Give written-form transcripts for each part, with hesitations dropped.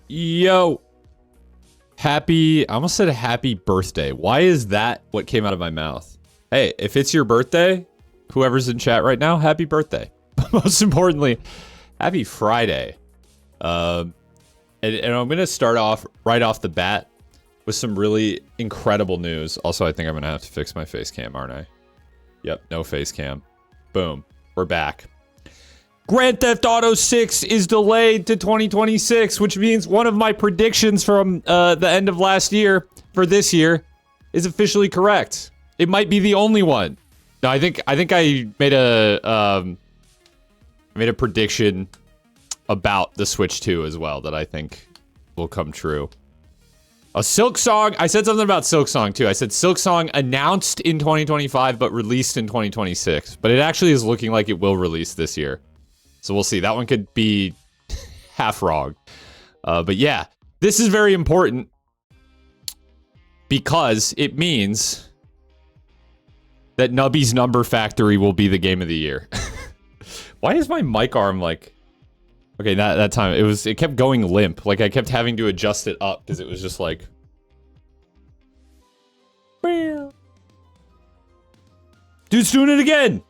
Yo. I almost said happy birthday. Why is that what came out of my mouth? Hey, if it's your birthday, whoever's in chat right now, happy birthday. Most importantly, happy Friday. And I'm going to start off right off the bat with some really incredible news. Also, I think I'm going to have to fix my face cam, aren't I? Yep, no face cam. Boom. We're back. Grand Theft Auto 6 is delayed to 2026, which means one of my predictions from the end of last year for this year is officially correct. It might be the only one. No, I think I made a prediction about the Switch 2 as well that I think will come true. A Silk Song. I said something about Silk Song too. I said Silk Song announced in 2025 but released in 2026. But it actually is looking like it will release this year. So we'll see. That one could be half wrong. But yeah, this is very important because it means that Nubby's Number Factory will be the game of the year. Why is my mic arm like... Okay, that time, it kept going limp. Like, I kept having to adjust it up because it was just like... Dude's doing it again!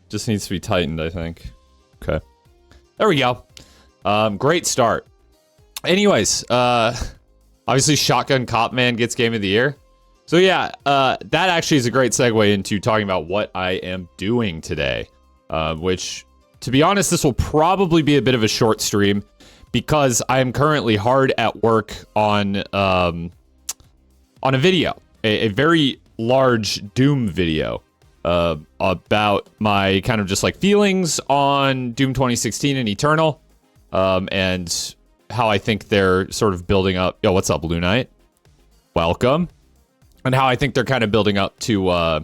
Just needs to be tightened, I think. Okay. There we go. Great start. Anyways, obviously Shotgun Cop Man gets Game of the Year. So yeah, that actually is a great segue into talking about what I am doing today. Which, to be honest, this will probably be a bit of a short stream because I am currently hard at work on a video. A very large Doom video. About my kind of just like feelings on Doom 2016 and Eternal, and how I think they're sort of building up. Yo, what's up, Blue Knight? Welcome. And how I think they're kind of building up to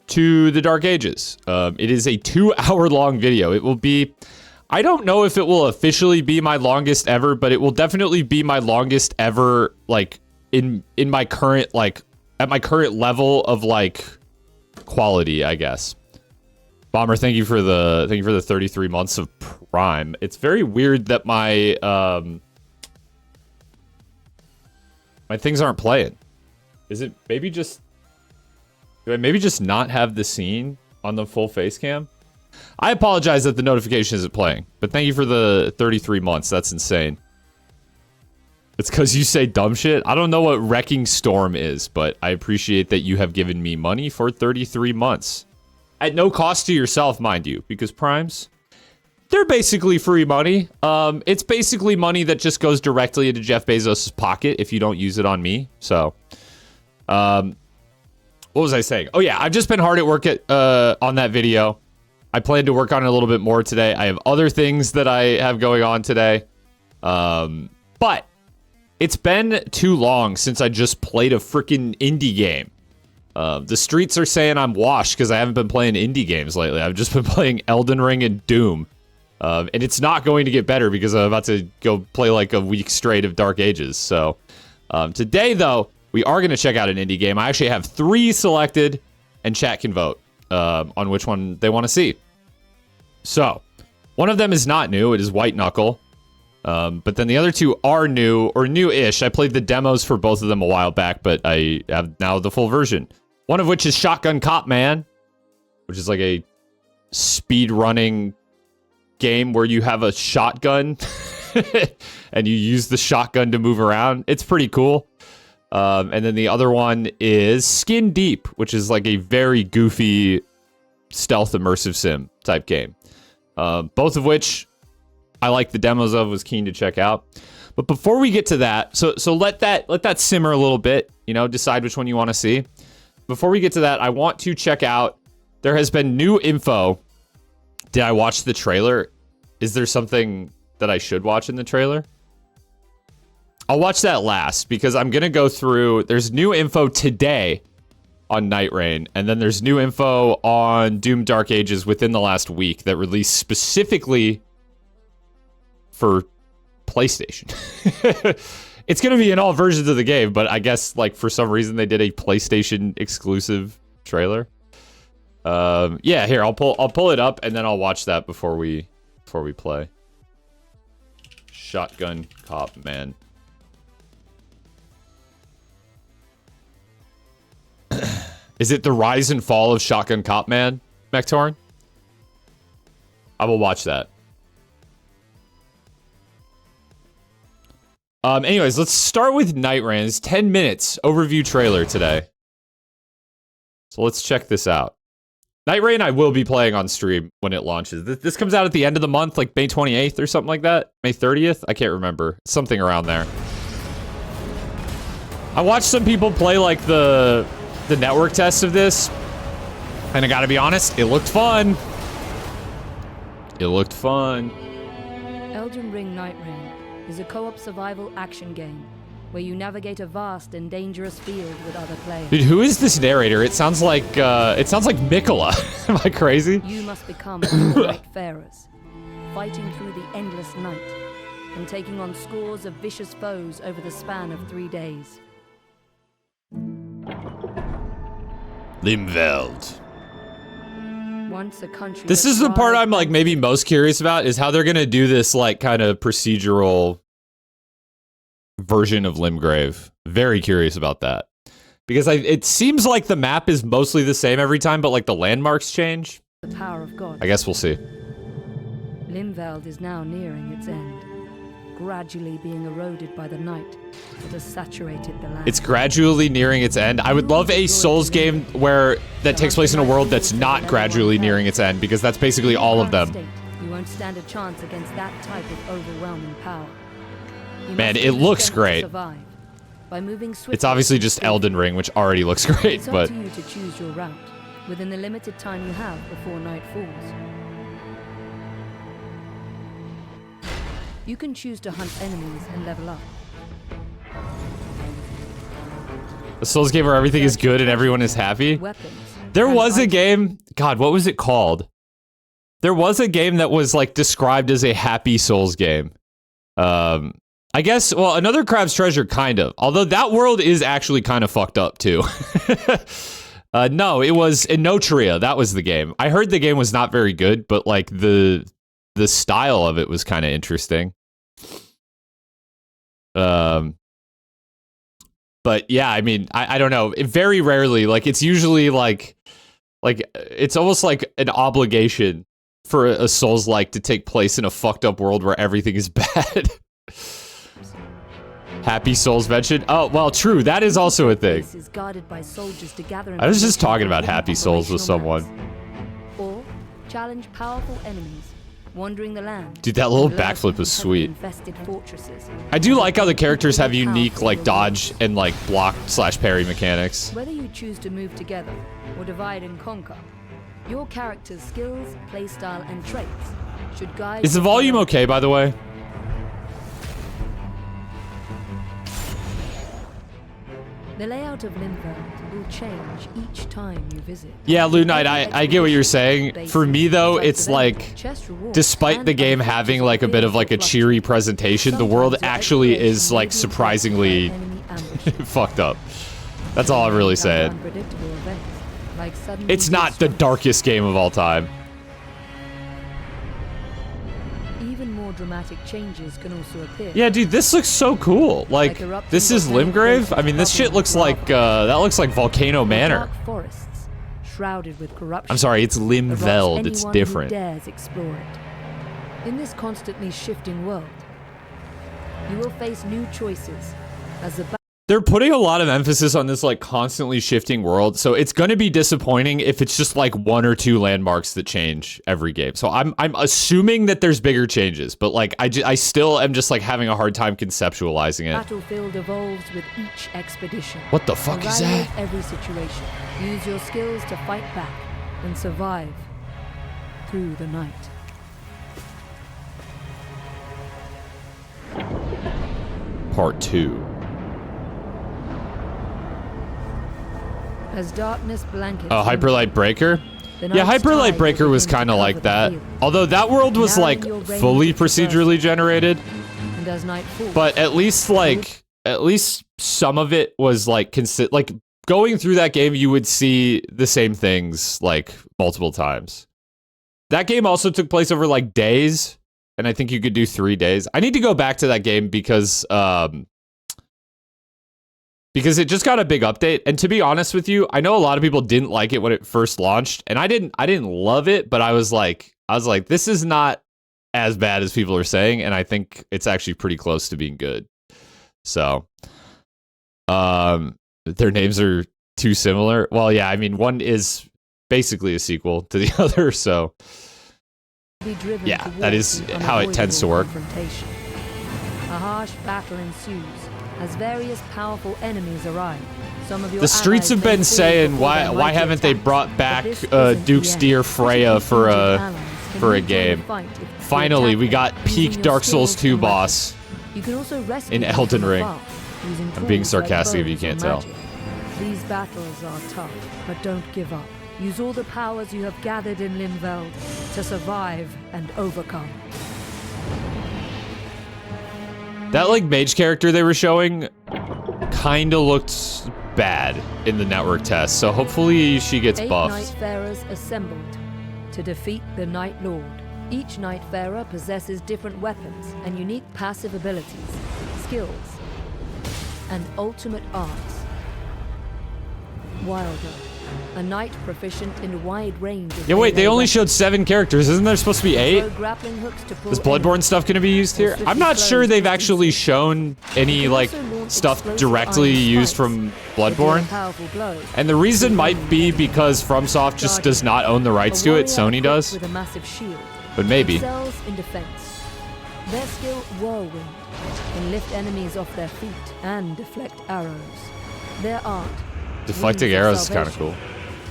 the Dark Ages. It is a 2-hour long video. It will be, I don't know if it will officially be my longest ever, but it will definitely be my longest ever, like in my current, like at my current level of like quality, I guess. Bomber, thank you for the 33 months of Prime. It's very weird that my my things aren't playing. Is it maybe just... Do I maybe just not have the scene on the full face cam? I apologize that the notification isn't playing, but thank you for the 33 months. That's insane. It's because you say dumb shit. I don't know what Wrecking Storm is, but I appreciate that you have given me money for 33 months. At no cost to yourself, mind you, because Primes, they're basically free money. It's basically money that just goes directly into Jeff Bezos' pocket if you don't use it on me. So, what was I saying? Oh yeah, I've just been hard at work on that video. I plan to work on it a little bit more today. I have other things that I have going on today. But it's been too long since I just played a freaking indie game. The streets are saying I'm washed because I haven't been playing indie games lately. I've just been playing Elden Ring and Doom. And it's not going to get better because I'm about to go play like a week straight of Dark Ages. So today, though, we are going to check out an indie game. I actually have 3 selected, and chat can vote on which one they want to see. So one of them is not new. It is White Knuckle. But then the other 2 are new, or new-ish. I played the demos for both of them a while back, but I have now the full version. One of which is Shotgun Cop Man, which is like a speed-running game where you have a shotgun and you use the shotgun to move around. It's pretty cool. And then the other one is Skin Deep, which is like a very goofy stealth immersive sim type game. Both of which I like the demos of, was keen to check out. But before we get to that, so let that simmer a little bit, you know, decide which one you want to see. Before we get to that, I want to check out, there has been new info. Did I watch the trailer? Is there something that I should watch in the trailer? I'll watch that last because I'm going to go through, there's new info today on Nightreign, and then there's new info on Doom Dark Ages within the last week that released specifically for PlayStation. It's going to be in all versions of the game, but I guess like for some reason they did a PlayStation exclusive trailer. Yeah, here I'll pull it up and then I'll watch that before we play. Shotgun Cop Man. Is it the rise and fall of Shotgun Cop Man, Mektorn? I will watch that. Anyways, let's start with Nightreign. It's 10 minutes overview trailer today. So let's check this out. Nightreign I will be playing on stream when it launches. This comes out at the end of the month, like May 28th or something like that. May 30th? I can't remember. Something around there. I watched some people play like the network test of this, and I gotta be honest, it looked fun. It looked fun. Elden Ring Nightreign is a co-op survival action game where you navigate a vast and dangerous field with other players. Dude, who is this narrator? It sounds like Mikola. Am I crazy? You must become one of the Nightfarers, fighting through the endless night and taking on scores of vicious foes over the span of 3 days. Limveld. Once a country. This is the part I'm like maybe most curious about, is how they're gonna do this like kind of procedural version of Limgrave. Very curious about that. Because it seems like the map is mostly the same every time, but like the landmarks change. The power of God. I guess we'll see. Limveld is now nearing its end, gradually being eroded by the night that has saturated the land. It's gradually nearing its end. I would love a Souls game that takes place in a world that's not gradually nearing its end, because that's basically all of them. You won't stand a chance against that type of overwhelming power. Man, it looks great. By moving it's obviously just Elden Ring, which already looks great, it's but up to you to choose your route within the limited time you have before night falls. You can choose to hunt enemies and level up. a Souls game where everything is good and everyone is happy. There was a game, God, what was it called? There was a game that was like described as a happy Souls game. I guess, well, Another Crab's Treasure, kind of. Although that world is actually kind of fucked up, too. No, it was Inotria. That was the game. I heard the game was not very good, but, like, the style of it was kind of interesting. But, yeah, I mean, I don't know. Very rarely, like, it's usually, like, it's almost like an obligation for a Souls-like to take place in a fucked up world where everything is bad. Happy Souls mentioned? Oh, well, true. That is also a thing. I was just talking about Happy Souls with someone. Or challenge powerful enemies wandering the land. Dude, that little backflip was sweet. I do like how the characters have unique, like, dodge and, like, block/parry mechanics. Whether you choose to move together or divide and conquer, your character's skills, playstyle, and traits should guide. Is the volume okay, by the way? The layout of Limveld will change each time you visit. Yeah, Lou Knight, I get what you're saying. For me, though, it's like, despite the game having like a bit of like a cheery presentation, the world actually is like surprisingly fucked up. That's all I'm really saying. It's not the darkest game of all time. Dramatic changes can also appear. Yeah, dude, this looks so cool. Like this is Limgrave? I mean, this shit looks like, that looks like Volcano Manor. Forests, shrouded with corruption. I'm sorry, it's Limveld. It's different. Dares explore it. In this constantly shifting world, you will face new choices as the They're putting a lot of emphasis on this like constantly shifting world, so it's going to be disappointing if it's just like one or two landmarks that change every game. So I'm assuming that there's bigger changes, but like I still am just like having a hard time conceptualizing it. Battlefield evolves with each expedition. What the fuck is that? Every situation. Use your skills to fight back and survive through the night. Part 2. As darkness blankets. Oh, Hyperlight Breaker? Yeah, Hyperlight Breaker was kind of like that. Although that world was like fully procedurally generated. And as night falls, but at least some of it was like like going through that game, you would see the same things like multiple times. That game also took place over like days. and I think you could do 3 days. I need to go back to that game because it just got a big update. And to be honest with you, I know a lot of people didn't like it when it first launched, and I didn't love it, but I was like, this is not as bad as people are saying, and I think it's actually pretty close to being good. So, their names are too similar. Well, yeah, I mean, one is basically a sequel to the other, so yeah, that is how it tends to work. A harsh battle ensues as various powerful enemies arrive. Some of your the streets have been saying, why haven't they brought back Duke's Deer Freya for a game? Finally, we got peak Dark Souls 2 boss in Elden Ring. I'm being sarcastic if you can't tell. These battles are tough, but don't give up. Use all the powers you have gathered in Limveld to survive and overcome. That, like, mage character they were showing kinda looked bad in the network test, so hopefully she gets buffed. 8 Nightfarers assembled to defeat the Night Lord. Each Nightfarer possesses different weapons and unique passive abilities, skills, and ultimate arts. Wilder, a knight proficient in a wide range of yeah, wait, they only showed 7 characters. Isn't there supposed to be 8? Is Bloodborne stuff gonna be used here? I'm not sure they've actually shown any, like, stuff directly used from Bloodborne. And the reason might be because FromSoft just does not own the rights to it. Sony does. But maybe. Their skill, Whirlwind, can lift enemies off their feet and deflect arrows. Their art, deflecting arrows is kind of cool.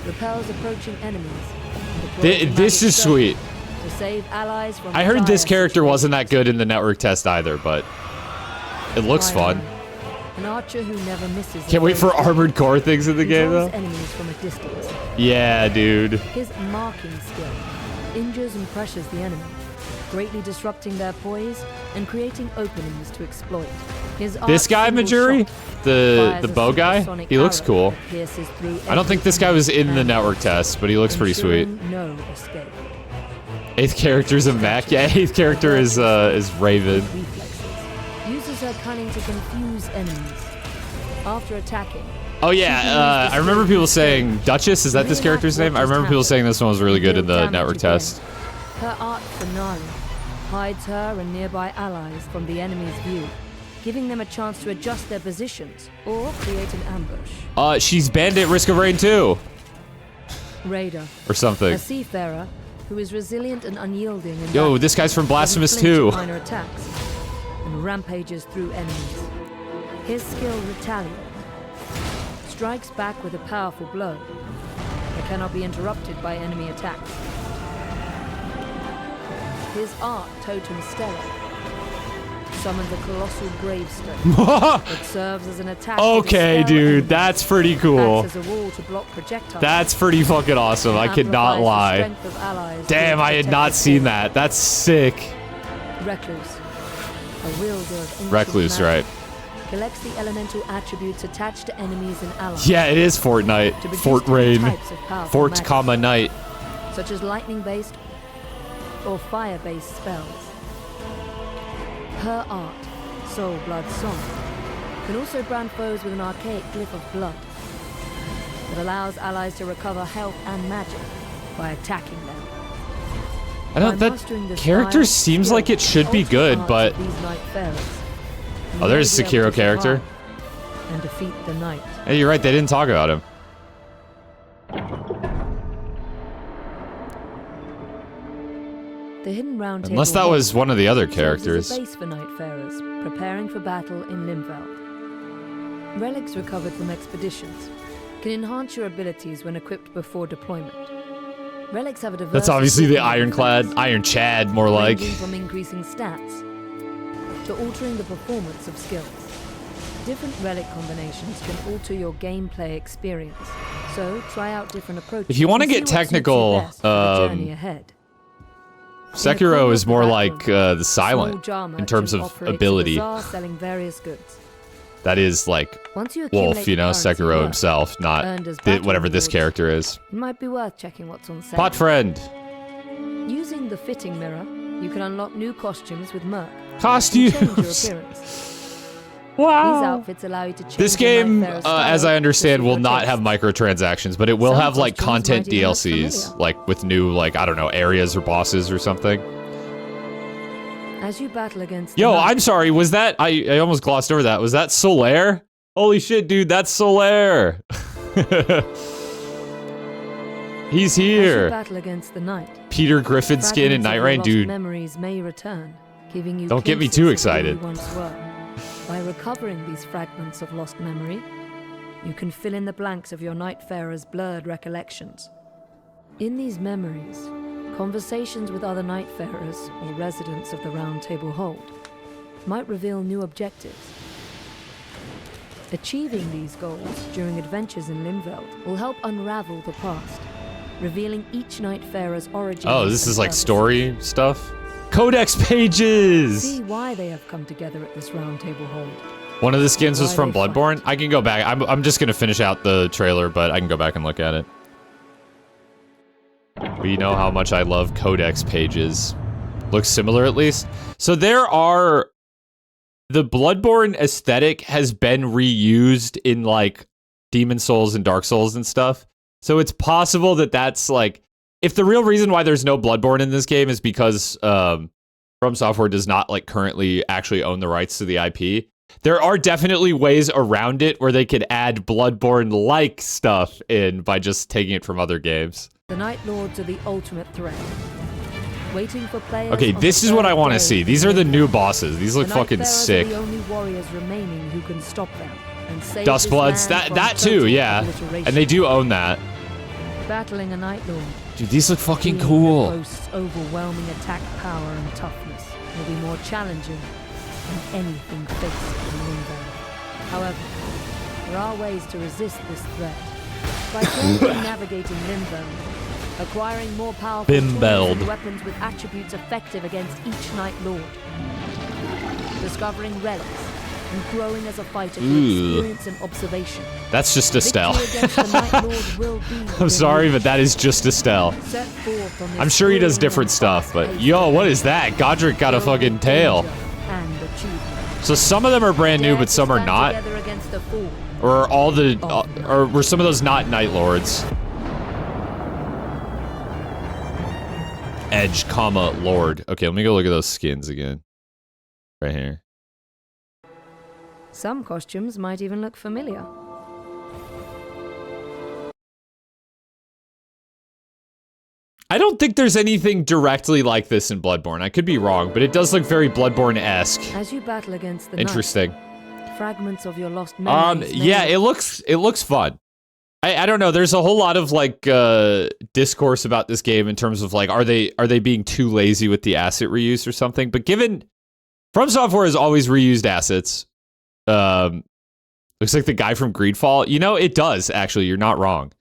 Repels approaching enemies. This is sweet. To save allies from I heard this character wasn't that good in the network test either, but it looks fun. An archer who never misses. Can't wait for armored core things in the game though. Enemies from a distance. Yeah, dude. His marking skill injures and pressures the enemy, greatly disrupting their poise and creating openings to exploit. This guy, Majuri, the bow guy, he looks cool. I don't think this guy was in the network test, but he looks pretty sweet. No escape. 8th character's a mech. Yeah, 8th character is Raven. Uses her cunning to confuse enemies. After attacking. Oh yeah, I remember people saying Duchess. Is that this character's name? I remember people saying this one was really good in the network test. Her art finale hides her and nearby allies from the enemy's view, giving them a chance to adjust their positions or create an ambush. She's Bandit Risk of Rain 2. Raider. Or something. A seafarer who is resilient and unyielding. Yo, this guy's from Blasphemous 2. Minor attacks and rampages through enemies. His skill, Retaliate, strikes back with a powerful blow that cannot be interrupted by enemy attacks. His art, Totem Stellar, summons a colossal gravestone that serves as an attack. Okay, dude, that's pretty cool. Acts as a wall to block projectiles. That's pretty fucking awesome. I cannot lie. Damn, I had not seen that. That's sick. Recluse, a wielder of ancient Recluse, magic, right? collects the elemental attributes attached to enemies and allies. Yeah, it is Fortnite. Fort Rain. Fort, comma, night. Such as lightning-based or fire-based spells. Her art, Soul Blood Song, can also brand foes with an archaic glyph of blood that allows allies to recover health and magic by attacking them. I don't. That character seems like it should be good, but oh, there's a Sekiro character. And defeat the knight. Hey, you're right. They didn't talk about him. The hidden round Unless that was one of the other characters. A base for Nightfarers, preparing for battle in Limveld. Relics recovered from expeditions can enhance your abilities when equipped before deployment. Relics have a diverse. That's obviously the Ironclad, Iron Chad, more like. From increasing stats to altering the performance of skills. Different relic combinations can alter your gameplay experience, so try out different approaches. If you want to get technical, Sekiro is more like the Silent in terms of ability. That is like Wolf, you know, Sekiro himself, not whatever this character is. It might be worth checking what's on sale. Pot friend. Using the fitting mirror, You can unlock new costumes with Merc. Costumes. And change your appearance. Wow. These outfits allow you to change This your game, Nightfarer's style as I understand, to suit will your not taste. have microtransactions, but it will Some have like costumes content might even look DLCs, familiar. like with new, like, I don't know, areas or bosses or something. As you battle against Yo, the Night- I'm sorry, was that, I almost glossed over that. Was that Solaire? Holy shit, dude, that's Solaire. He's As you here. battle against the night, Peter Griffin skin and fragments of your Nightreign, lost dude. memories may return, giving you Don't get me glimpses too of who excited. you once were. By recovering these fragments of lost memory, you can fill in the blanks of your Nightfarer's blurred recollections. In these memories, conversations with other Nightfarers or residents of the Round Table Hold might reveal new objectives. Achieving these goals during adventures in Linveld will help unravel the past, revealing each Nightfarer's origins. Oh, this and is like purposes. story stuff? Codex pages! See why they have come together at this Round Table Hold. One of the skins was Why from they fight. Bloodborne. I can go back. I'm just gonna finish out the trailer, but I can go back and look at it. We know how much I love Codex pages. Looks similar at least. So there are... The Bloodborne aesthetic has been reused in like Demon Souls and Dark Souls and stuff. So it's possible that that's like... If the real reason why there's no Bloodborne in this game is because From Software does not like currently actually own the rights to the IP, there are definitely ways around it where they could add Bloodborne-like stuff in by just taking it from other games. The Night Lords are the ultimate threat. Waiting for players. Okay, on this the is what third I want to day see. of These are the Linveld. new bosses. These look The fucking Nightfarers sick. Are the only warriors remaining who can stop them and save Dustbloods, this land from that too, total yeah. obliteration. And they do own that. Battling a Night Lord. Dude, these look fucking Being cool. the host's overwhelming attack power and toughness will be more challenging than anything faced in Linveld. However, there are ways to resist this threat. By carefully navigating Linveld, acquiring more powerful tools Bimbeld. and weapons with attributes effective against each Night Lord, discovering relics, and growing as a fighter through Ooh. experience and observation. That's just Estelle. Victory against the Night Lord will be I'm within sorry, reach. but that is just Estelle. Set forth on this I'm sure he does thrilling different and stuff, but fast-paced yo, what is that? Godric got a filled fucking with tail. danger and achievement. So some of them are brand new, Dare but to some are stand not. together against a fool. Or are all the, or were some of those not Night Lords? Edge, comma, Lord. Okay, let me go look at those skins again. Right here. Some costumes might even look familiar. I don't think there's anything directly like this in Bloodborne. I could be wrong, but it does look very Bloodborne-esque. As you battle against the Interesting. night, fragments of your lost memories. Yeah, it looks fun. I don't know. There's a whole lot of like discourse about this game in terms of like, are they being too lazy with the asset reuse or something? But given From Software has always reused assets, looks like the guy from Greedfall. You know, it does actually. You're not wrong.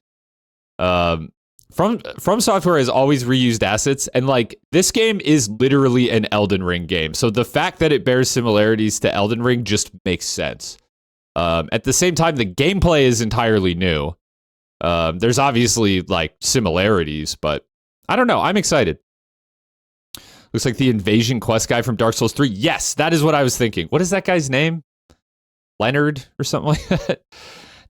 From Software has always reused assets, and like this game is literally an Elden Ring game. So the fact that it bears similarities to Elden Ring just makes sense. At the same time, the gameplay is entirely new. There's obviously like similarities, but I don't know. I'm excited. Looks like the Invasion Quest guy from Dark Souls 3. Yes, that is what I was thinking. What is that guy's name? Leonard or something like that?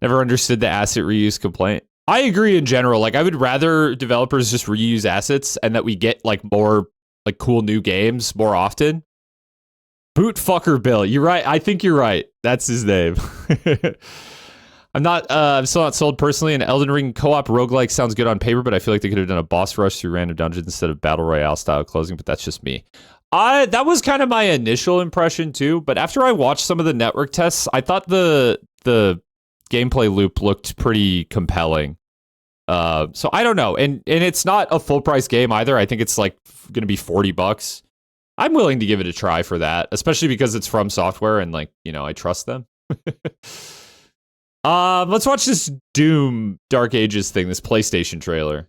Never understood the asset reuse complaint. I agree in general. Like, I would rather developers just reuse assets and that we get like more like cool new games more often. Bootfucker Bill. You're right. I think you're right. That's his name. I'm still not sold personally. An Elden Ring co-op roguelike sounds good on paper, but I feel like they could have done a boss rush through random dungeons instead of battle royale style closing, but that's just me. That was kind of my initial impression too, but after I watched some of the network tests, I thought the gameplay loop looked pretty compelling. So I don't know. And it's not a full price game either. I think it's like going to be $40. I'm willing to give it a try for that, especially because it's From Software and like, you know, I trust them. Let's watch this Doom Dark Ages thing, this PlayStation trailer.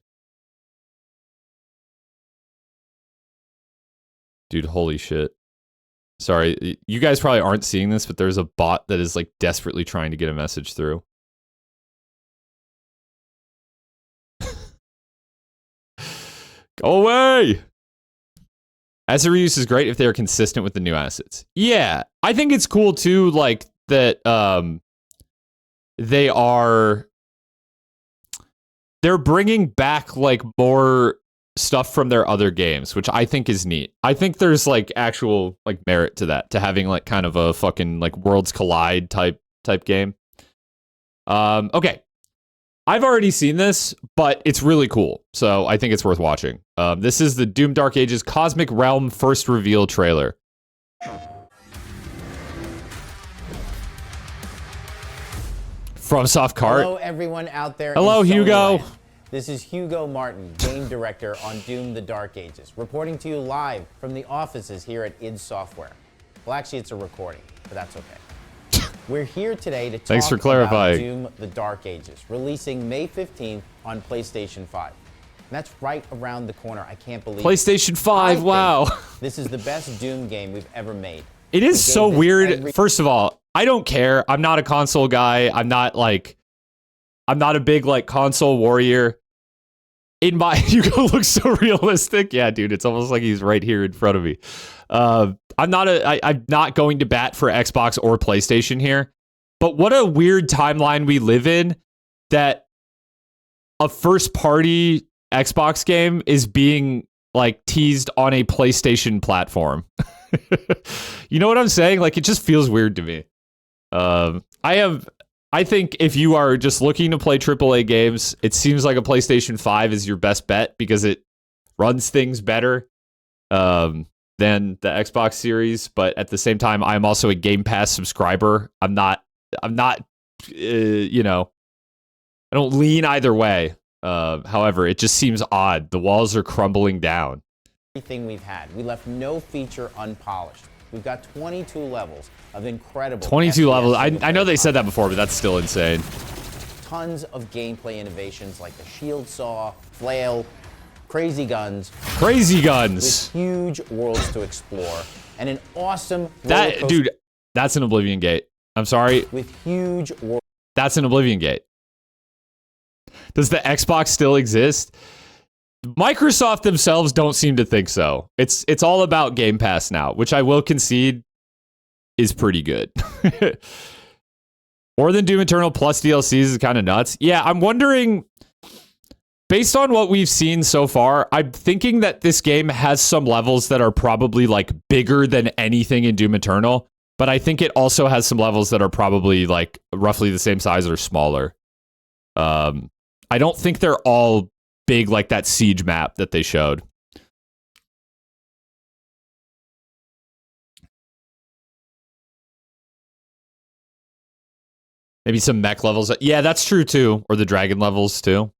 Dude, holy shit. Sorry, you guys probably aren't seeing this, but there's a bot that is like desperately trying to get a message through. Go away! Asset reuse is great if they are consistent with the new assets. Yeah, I think it's cool too, like that they're bringing back like more stuff from their other games, which I think is neat. I think there's like actual like merit to that, to having like kind of a fucking like Worlds Collide type game. Okay. I've already seen this, but it's really cool, so I think it's worth watching. This is the Doom Dark Ages Cosmic Realm first reveal trailer. From Soft Cart. Hello, everyone out there. Hello, Hugo. This is Hugo Martin, game director on Doom: The Dark Ages, reporting to you live from the offices here at id Software. Well, actually, it's a recording, but that's okay. We're here today to talk about Doom: The Dark Ages, releasing May 15th on PlayStation 5. And that's right around the corner. I can't believe PlayStation 5, wow. This is the best Doom game we've ever made. It is so weird. First of all, I don't care. I'm not a console guy. I'm not a big like console warrior. Hugo looks so realistic. Yeah, dude, it's almost like he's right here in front of me. I'm not going to bat for Xbox or PlayStation here, but what a weird timeline we live in that a first party Xbox game is being like teased on a PlayStation platform. You know what I'm saying? Like, it just feels weird to me. I think if you are just looking to play AAA games, it seems like a PlayStation 5 is your best bet because it runs things better than the Xbox Series. But at the same time, I'm also a Game Pass subscriber. I'm not, you know, I don't lean either way. However, it just seems odd. The walls are crumbling down. Everything we've had. We left no feature unpolished. We've got 22 levels of incredible 22 levels. I know they said that before, but that's still insane. Tons of gameplay innovations like the shield saw, flail, crazy guns. Crazy guns. With huge worlds to explore and an awesome dude, that's an Oblivion Gate. I'm sorry. With huge worlds. That's an Oblivion Gate. Does the Xbox still exist? Microsoft themselves don't seem to think so. It's all about Game Pass now, which I will concede is pretty good. More than Doom Eternal plus DLCs is kind of nuts. Yeah, I'm wondering, based on what we've seen so far, I'm thinking that this game has some levels that are probably like bigger than anything in Doom Eternal, but I think it also has some levels that are probably like roughly the same size or smaller. I don't think they're all big like that Siege map that they showed. Maybe some mech levels. Yeah, that's true too. Or the dragon levels too.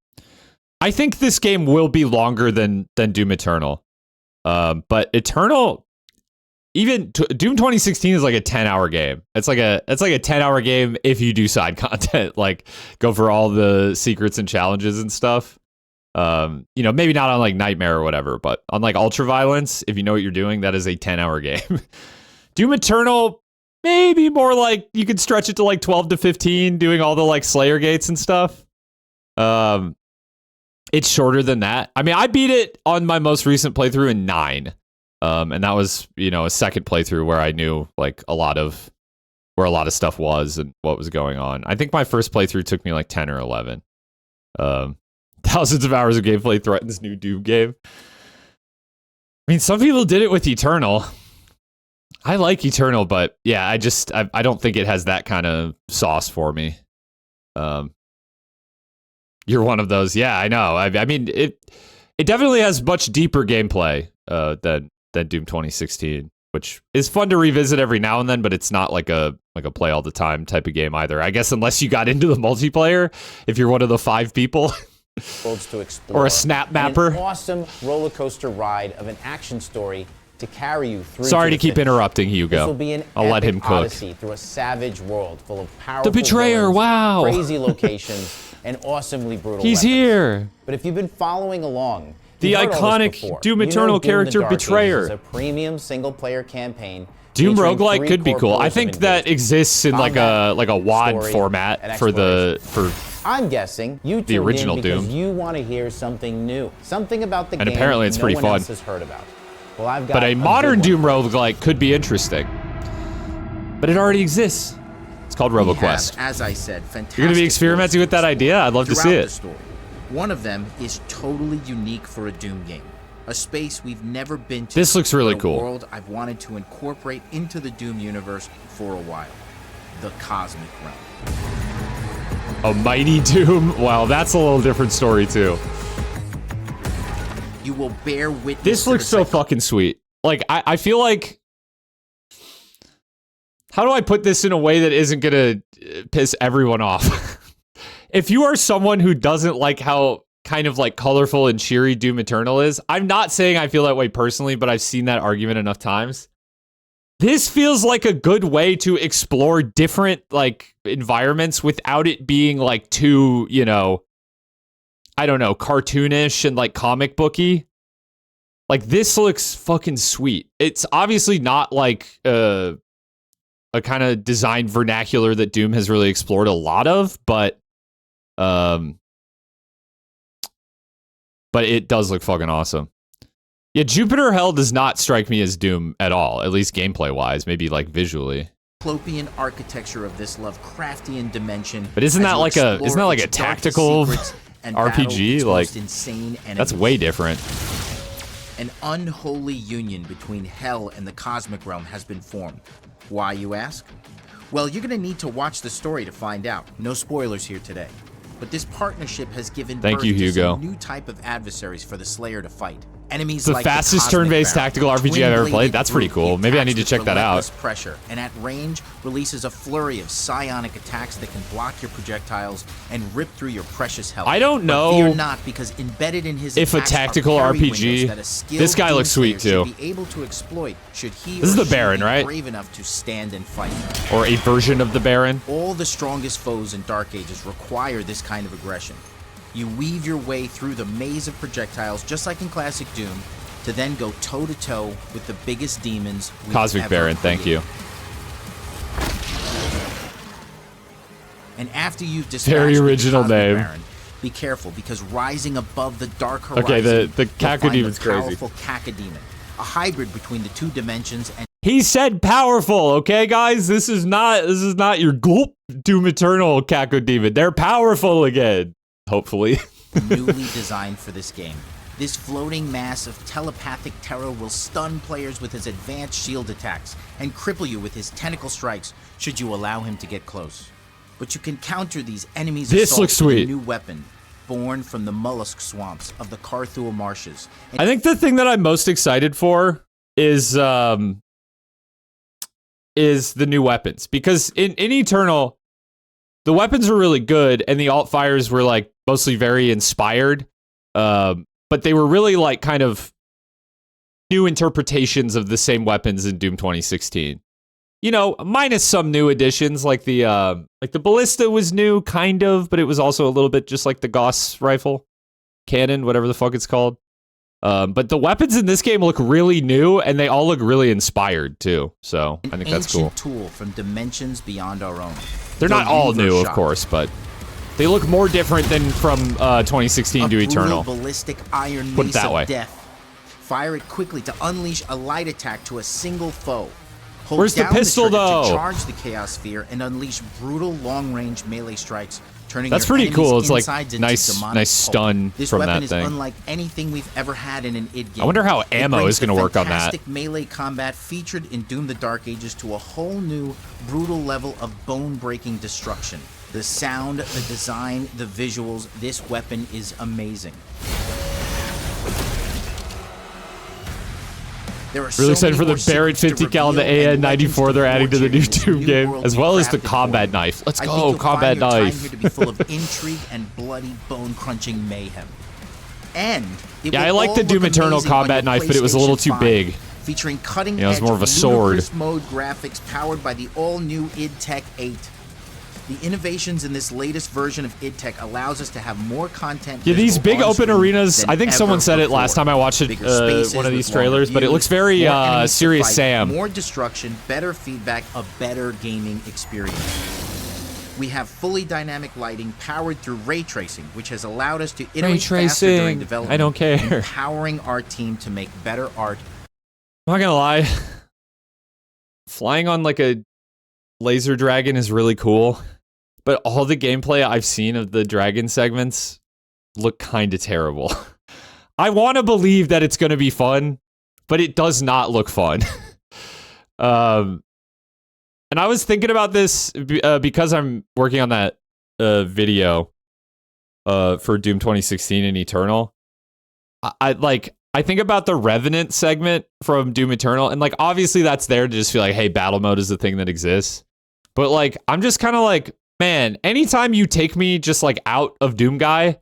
I think this game will be longer than Doom Eternal. But Eternal, even Doom 2016 is like a 10-hour game. It's like a 10-hour game if you do side content, like go for all the secrets and challenges and stuff. You know, maybe not on like Nightmare or whatever, but on like Ultraviolence, if you know what you're doing, that is a 10-hour game. Doom Eternal, maybe more like you could stretch it to like 12 to 15, doing all the like Slayer gates and stuff. It's shorter than that. I mean, I beat it on my most recent playthrough in 9. And that was, you know, a second playthrough where I knew like where a lot of stuff was and what was going on. I think my first playthrough took me like 10 or 11. Thousands of hours of gameplay threatens new Doom game. I mean, some people did it with Eternal. I like Eternal, but yeah, I don't think it has that kind of sauce for me. You're one of those. Yeah, I know. I mean, it definitely has much deeper gameplay than Doom 2016, which is fun to revisit every now and then, but it's not like a play all the time type of game either. I guess unless you got into the multiplayer, if you're one of the 5 people. Worlds to explore. Or a snap mapper. An awesome roller coaster ride of an action story to carry you through. Sorry to keep interrupting, Hugo. This will be an I'll let him cook. odyssey through a savage world full of powerful The Betrayer, villains, wow. crazy locations, and awesomely brutal He's weapons. Here. But if you've been following along, the you've heard all this iconic before. Doom You know Eternal Doom: character The Dark Ages Betrayer. is a premium single-player campaign. Doom featuring roguelike 3 could be core cool. I pillars of think that engagement. exists in like a WAD story, format and for I'm guessing you tuned original in because Doom. you want to hear something new, something about the And game apparently it's no pretty one fun. else has heard about. Well, I've got But a good modern one. Doom roguelike could be interesting. But it already exists. It's called We RoboQuest. have, as I said, fantastic. You're gonna be experimenting with that idea? I'd love to see throughout it. the story. One of them is totally unique for a Doom game. A space we've never been to. This looks really but a cool. world I've wanted to incorporate into the Doom universe for a while. The Cosmic Realm. A mighty Doom? Wow, that's a little different story too. You will bear witness This to looks the so fucking sweet. Like, I feel like... How do I put this in a way that isn't gonna piss everyone off? If you are someone who doesn't like how kind of like colorful and cheery Doom Eternal is, I'm not saying I feel that way personally, but I've seen that argument enough times. This feels like a good way to explore different like environments without it being like too, you know, I don't know, cartoonish and like comic booky. Like this looks fucking sweet. It's obviously not like a kind of design vernacular that Doom has really explored a lot of, but it does look fucking awesome. Yeah, Jupiter Hell does not strike me as Doom at all, at least gameplay-wise, maybe like visually. Cyclopean architecture of this Lovecraftian dimension. But isn't as that you like a explore isn't that like a its darkest tactical secrets and battle RPG? its Like most insane that's enemies. way different. An unholy union between Hell and the Cosmic Realm has been formed. Why, you ask? Well, you're gonna need to watch the story to find out. No spoilers here today. But this partnership has given Thank birth you, to Hugo. some new type of adversaries for the Slayer to fight. Enemies It's the like fastest Cosmic turn-based Baron, tactical RPG I've ever played. That's pretty twin-bladed cool. brute. Maybe I He need to attacks check with that out. relentless pressure, and at range releases a flurry of psionic attacks that can block your projectiles and rip through your precious health. I don't But know fear not, because embedded in his if a attacks are tactical parry RPG windows that a skilled this guy looks sweet, doomsayer too. should be able to exploit should he This is or the she Baron, be right? brave enough to stand and fight. Or a version of the Baron. All the strongest foes in Dark Ages require this kind of aggression. You weave your way through the maze of projectiles, just like in classic Doom, to then go toe-to-toe with the biggest demons we've Cosmic ever Baron, thank created. you. And after you've dispatched Very the original Cosmic name. Baron, be careful, because rising above the dark horizon, Okay, the you'll find Cacodemon's the crazy. powerful Cacodemon, a hybrid between the two dimensions and He said powerful, okay, guys? This is not your gulp Doom Eternal Cacodemon. They're powerful again. Hopefully. newly designed for this game. This floating mass of telepathic terror will stun players with his advanced shield attacks and cripple you with his tentacle strikes should you allow him to get close. But you can counter these enemies' This assaults looks with sweet. a new weapon, born from the mollusk swamps of the Carthul marshes. And I think the thing that I'm most excited for is the new weapons. Because in Eternal, the weapons were really good and the alt fires were like mostly very inspired. But they were really like kind of new interpretations of the same weapons in Doom 2016. You know, minus some new additions, like the ballista was new, kind of, but it was also a little bit just like the Gauss rifle, cannon, whatever the fuck it's called. But the weapons in this game look really new, and they all look really inspired too. So I think that's cool. ancient tool from dimensions beyond our own. They're The not all Reaver new, of Shot. course, but they look more different than from 2016 A to brutal Eternal. ballistic iron Put it mace that of way. death. Fire it quickly to unleash a light attack to a single foe. Hold Where's the down pistol, trigger though? To charge the Chaos Sphere and unleash brutal long-range melee strikes, turning That's your pretty enemies' cool. It's like insides into nice demonic nice pulp. stun This from weapon that is thing. unlike anything we've ever had in an id game. I wonder how It ammo brings is gonna the work on that. fantastic melee combat featured in Doom the Dark Ages to a whole new, brutal level of bone-breaking destruction. The sound, the design, the visuals, this weapon is amazing. There are Really so excited many for the more Barrett secrets to 50 cal and the reveal and AN94 they're adding to the new legends to Doom forge game, here in as the well new as the world we've combat crafted knife. Let's I go, think you'll combat find your time knife. here to be full of intrigue and bloody, bone-crunching mayhem. And it Yeah, will I like all the Doom look Eternal amazing on combat your knife, but it was a little PlayStation too 5, big. featuring cutting-edge, Yeah, it was more of a sword. ludicrous mode graphics powered by the all-new id Tech 8. The innovations in this latest version of id Tech allows us to have more content. Yeah, these visible big on open screen arenas, than I think someone ever said it last before. time I watched it, Bigger spaces one of with these longer trailers, but it views, looks very more enemies to Serious fight, Sam. More destruction, better feedback, a better gaming experience. We have fully dynamic lighting powered through ray tracing, which has allowed us to iterate faster tracing. during development, I don't care. empowering our team to make better art not gonna lie. Flying on like a laser dragon is really cool, but all the gameplay I've seen of the dragon segments look kind of terrible. I want to believe that it's going to be fun, but it does not look fun. And I was thinking about this because I'm working on that video for Doom 2016 and Eternal. I think about the Revenant segment from Doom Eternal, and like obviously that's there to just feel like, hey, battle mode is the thing that exists. But like I'm just kind of like, man, anytime you take me just like out of Doom Guy,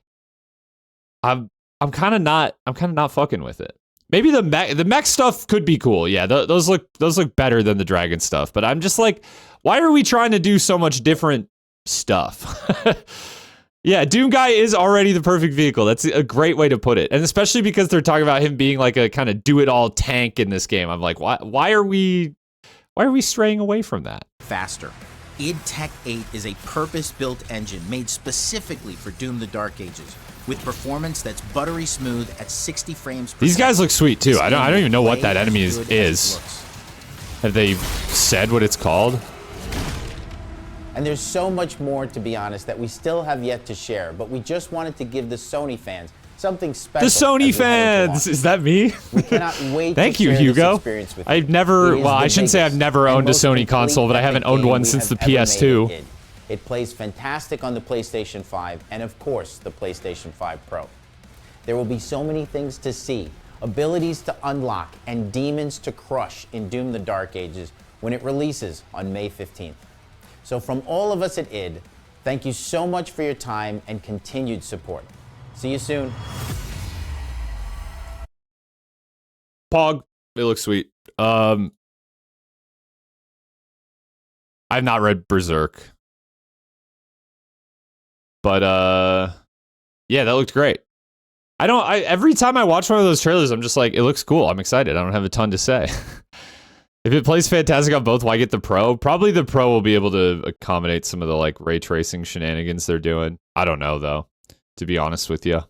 I'm kind of not fucking with it. Maybe the mech stuff could be cool. Yeah, those look better than the dragon stuff. But I'm just like, why are we trying to do so much different stuff? Yeah, Doom Guy is already the perfect vehicle. That's a great way to put it. And especially because they're talking about him being like a kind of do-it-all tank in this game. I'm like, why are we straying away from that? Faster. id Tech 8 is a purpose-built engine made specifically for Doom the Dark Ages, with performance that's buttery smooth at 60 frames per These second. guys look sweet too. I don't even know what that Play enemy as good is. as it looks. Have they said what it's called? And there's so much more, to be honest, that we still have yet to share, but we just wanted to give the Sony fans something special. The Sony as we head into fans! launch. Is that me? We cannot wait Thank to you, share Hugo. this experience with you. I've never, It is well, the I shouldn't say I've biggest never and owned a most Sony complete console, but I haven't epic owned game one we since the have ever PS2. made. It plays fantastic on the PlayStation 5 and, of course, the PlayStation 5 Pro. There will be so many things to see, abilities to unlock, and demons to crush in Doom the Dark Ages when it releases on May 15th. So from all of us at id, thank you so much for your time and continued support. See you soon. Pog, it looks sweet. I've not read Berserk. But yeah, that looked great. Every time I watch one of those trailers, I'm just like, it looks cool. I'm excited. I don't have a ton to say. If it plays fantastic on both, why get the Pro? Probably the Pro will be able to accommodate some of the like ray tracing shenanigans they're doing. I don't know though, to be honest with you.